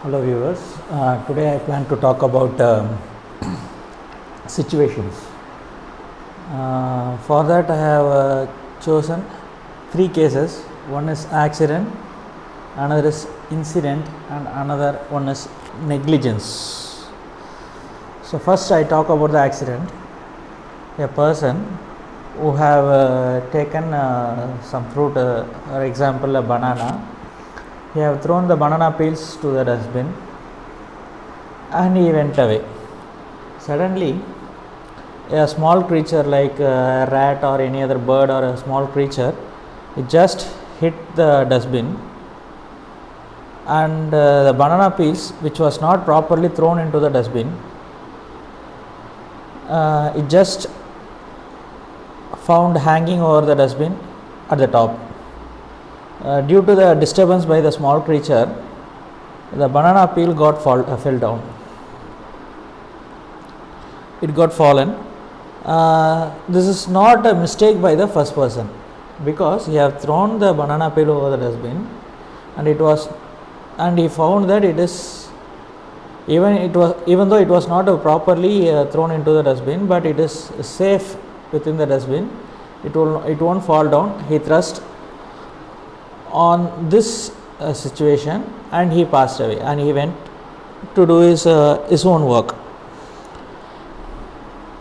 Hello viewers, today I plan to talk about situations. For that I have chosen three cases. One is accident, another is incident, and another one is negligence. So first I talk about the accident. A person who have taken some fruit, for example a banana. He have thrown the banana peels to the dustbin and he went away. Suddenly, a small creature like a rat or any other bird or a small creature, it just hit the dustbin, and the banana peels, which was not properly thrown into the dustbin, it just found hanging over the dustbin at the top. Due to the disturbance by the small creature, the banana peel fell down. It got fallen. This is not a mistake by the first person, because he have thrown the banana peel over the dustbin, and he found that it is even though it was not properly thrown into the dustbin, but it is safe within the dustbin. It won't fall down. He thrust on this situation and he passed away, and he went to do his own work.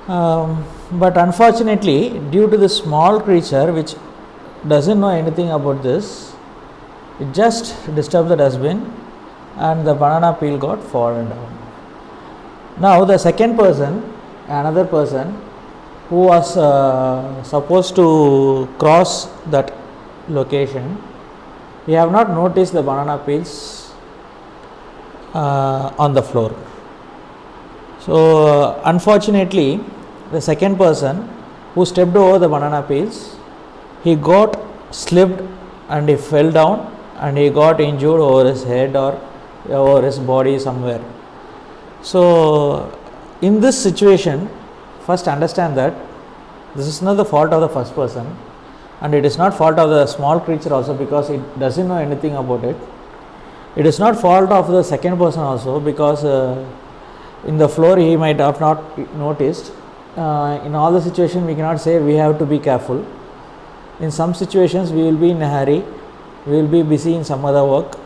But unfortunately, due to the small creature which doesn't know anything about this, it just disturbed the dustbin and the banana peel got fallen down. Now the second person, another person who was supposed to cross that location, he have not noticed the banana peels on the floor. So unfortunately, the second person who stepped over the banana peels, he got slipped and he fell down and he got injured over his head or over his body somewhere. So in this situation, first understand that this is not the fault of the first person, and it is not fault of the small creature also, because it doesn't know anything about it. It is not fault of the second person also, because in the floor he might have not noticed. In all the situations we cannot say we have to be careful. In some situations we will be in a hurry, we will be busy in some other work,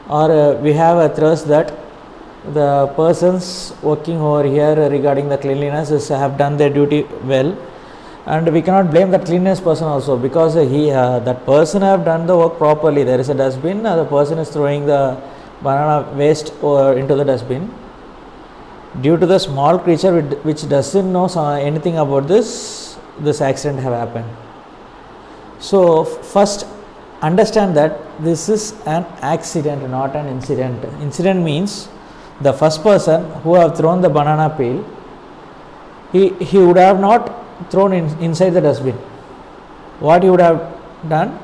or we have a thirst that the persons working over here regarding the cleanliness have done their duty well, and we cannot blame that cleanliness person also, because that person have done the work properly. There is a dustbin, the person is throwing the banana waste into the dustbin. Due to the small creature which doesn't know anything about this accident have happened. So first understand that this is an accident, not an incident. Incident means the first person who have thrown the banana peel, he would have not thrown inside the dustbin. What he would have done?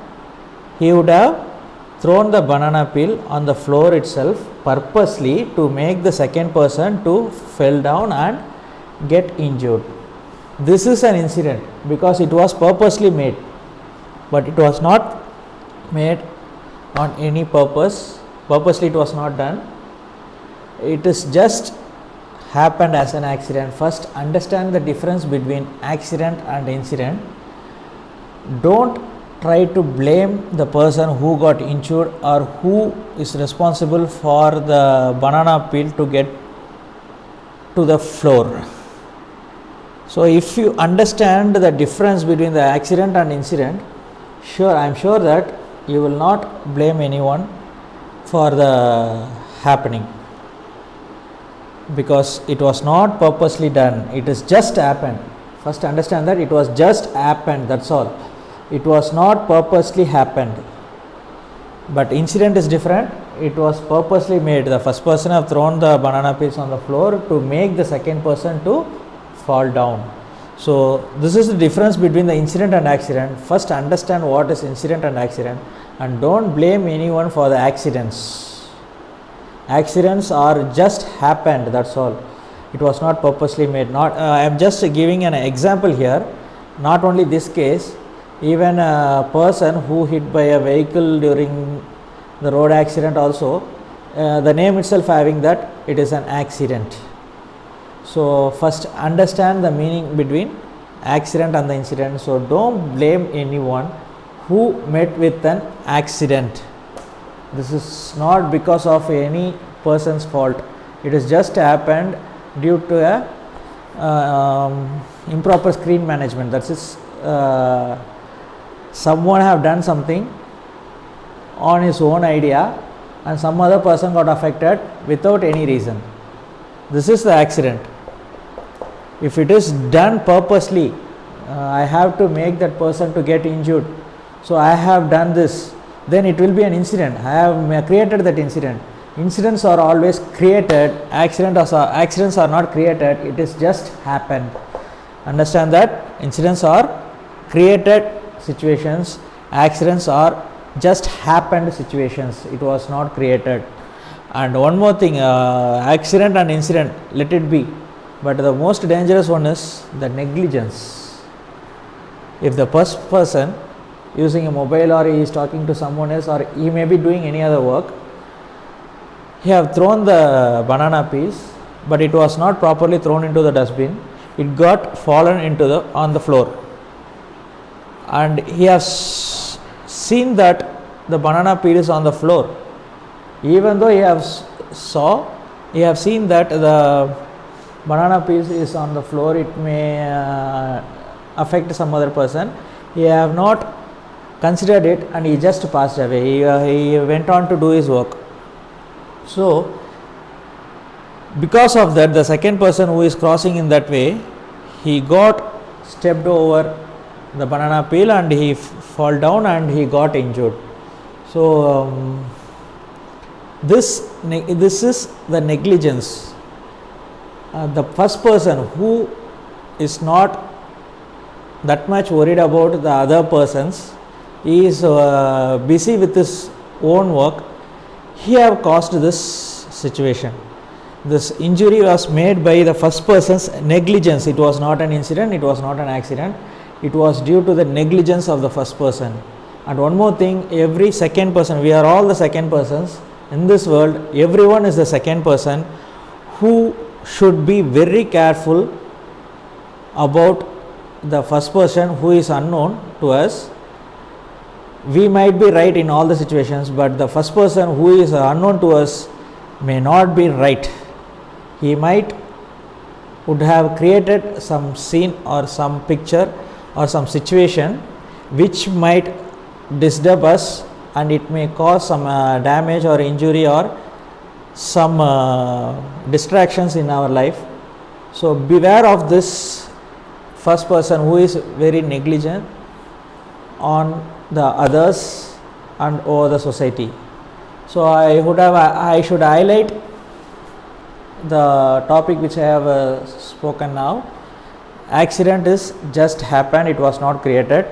He would have thrown the banana peel on the floor itself purposely to make the second person to fell down and get injured. This is an incident because it was purposely made, but it was not made on any purpose. Purposely it was not done. It is just happened as an accident. First understand the difference between accident and incident. Don't try to blame the person who got injured or who is responsible for the banana peel to get to the floor. So if you understand the difference between the accident and incident, I am sure that you will not blame anyone for the happening, because it was not purposely done. It is just happened. First understand that it was just happened, that's all. It was not purposely happened. But incident is different. It was purposely made. The first person have thrown the banana peels on the floor to make the second person to fall down. So this is the difference between the incident and accident. First understand what is incident and accident, and don't blame anyone for the accidents. Accidents are just happened, that's all. It was not purposely made. I am just giving an example here. Not only this case, even a person who hit by a vehicle during the road accident also, the name itself having that it is an accident. So first understand the meaning between accident and the incident. So don't blame anyone who met with an accident. This is not because of any person's fault. It is just happened due to a improper screen management. That is, someone have done something on his own idea and some other person got affected without any reason. This is the accident. If it is done purposely, I have to make that person to get injured, so I have done this, then it will be an incident. I have created that incident. Incidents are always created, accidents are not created, it is just happened. Understand that incidents are created situations, accidents are just happened situations, it was not created. And one more thing, accident and incident, let it be, but the most dangerous one is the negligence. If the first person using a mobile, or he is talking to someone else, or he may be doing any other work, he have thrown the banana piece, but it was not properly thrown into the dustbin, it got fallen into on the floor, and he has seen that the banana peel is on the floor. Even though he have seen that the banana peel is on the floor, it may affect some other person, he have not considered it and he just passed away. He went on to do his work. So because of that, the second person who is crossing in that way, he got stepped over the banana peel and he fall down and he got injured. So this is the negligence. The first person who is not that much worried about the other persons, he is busy with his own work, he have caused this situation. This injury was made by the first person's negligence. It was not an incident, it was not an accident, it was due to the negligence of the first person. And one more thing, every second person, we are all the second persons in this world, everyone is the second person, who should be very careful about the first person who is unknown to us. We might be right in all the situations, but the first person who is unknown to us may not be right. He would have created some scene or some picture or some situation which might disturb us, and it may cause some damage or injury or some distractions in our life. So beware of this first person who is very negligent on the others and over the society. So I should highlight the topic which I have spoken now. Accident is just happened, it was not created.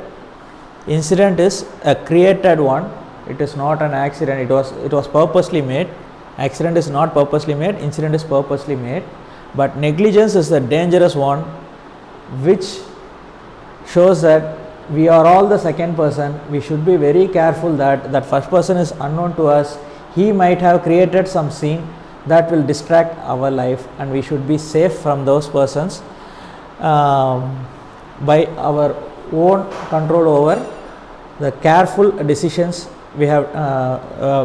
Incident is a created one, it is not an accident, it was purposely made. Accident is not purposely made, incident is purposely made. But negligence is the dangerous one, which shows that we are all the second person. We should be very careful that first person is unknown to us. He might have created some scene that will distract our life, and we should be safe from those persons by our own control over the careful decisions we have,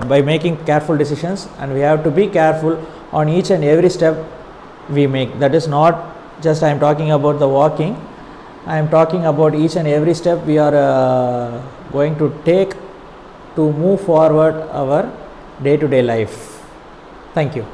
by making careful decisions, and we have to be careful on each and every step we make. That is not just I am talking about the walking, I am talking about each and every step we are going to take to move forward our day-to-day life. Thank you.